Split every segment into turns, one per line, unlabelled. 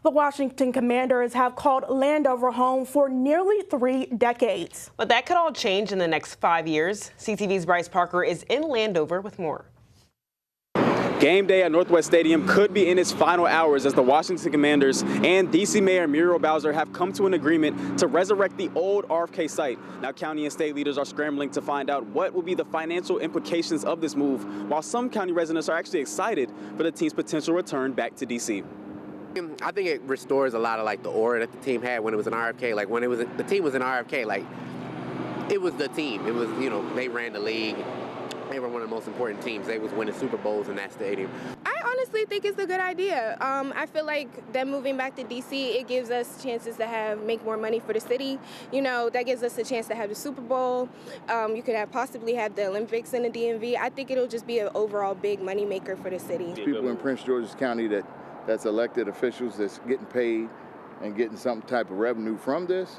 The Washington Commanders have called Landover home for nearly 3 decades.
But that could all change in the next 5 years. CTV's Bryce Parker is in Landover with more.
Game day at Northwest Stadium could be in its final hours as the Washington Commanders and D.C. Mayor Muriel Bowser have come to an agreement to resurrect the old RFK site. Now, county and state leaders are scrambling to find out what will be the financial implications of this move, while some county residents are actually excited for the team's potential return back to D.C.
I think it restores a lot of like the aura that the team had when it was in RFK. Like when the team was in RFK, like it was the team. It was, you know, they ran the league. They were one of the most important teams. They was winning Super Bowls in that stadium.
I honestly think it's a good idea. I feel like them moving back to DC, it gives us chances to make more money for the city. You know, that gives us a chance to have the Super Bowl. You could possibly have the Olympics in the DMV. I think it'll just be an overall big money maker for the city.
People in Prince George's County that's elected officials that's getting paid and getting some type of revenue from this,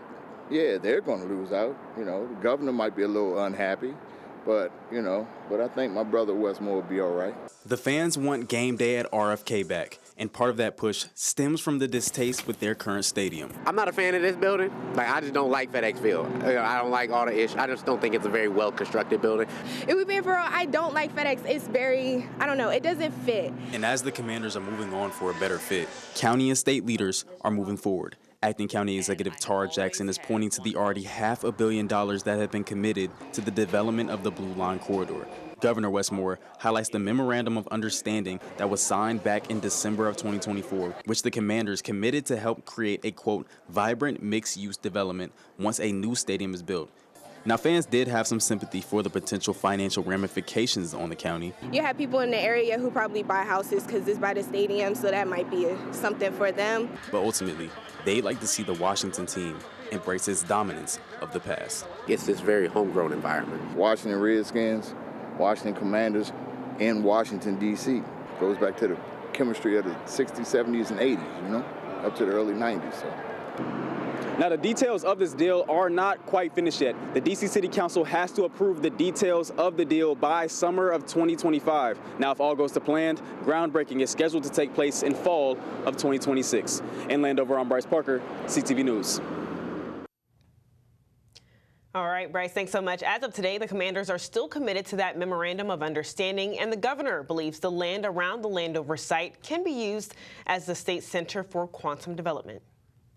yeah, they're going to lose out. You know, the governor might be a little unhappy. But I think my brother Westmore will be all right.
The fans want game day at RFK back, and part of that push stems from the distaste with their current stadium.
I'm not a fan of this building. Like, I just don't like FedEx Field. I don't like all the issues. I just don't think it's a very well-constructed building.
If we're being for real, I don't like FedEx. It's very, I don't know, it doesn't fit.
And as the Commanders are moving on for a better fit, county and state leaders are moving forward. Acting County Executive Tara Jackson is pointing to the already $500 million that have been committed to the development of the Blue Line Corridor. Governor Westmore highlights the Memorandum of Understanding that was signed back in December of 2024, which the Commanders committed to help create a, quote, vibrant mixed-use development once a new stadium is built. Now, fans did have some sympathy for the potential financial ramifications on the county.
You have people in the area who probably buy houses because it's by the stadium, so that might be something for them.
But ultimately, they'd like to see the Washington team embrace its dominance of the past.
It's this very homegrown environment.
Washington Redskins, Washington Commanders, in Washington, D.C. Goes back to the chemistry of the 60s, 70s, and 80s, you know, up to the early 90s. So.
Now, the details of this deal are not quite finished yet. The D.C. City Council has to approve the details of the deal by summer of 2025. Now, if all goes to plan, groundbreaking is scheduled to take place in fall of 2026. In Landover, I'm Bryce Parker, CTV News.
All right, Bryce, thanks so much. As of today, the Commanders are still committed to that Memorandum of Understanding, and the governor believes the land around the Landover site can be used as the state center for quantum development.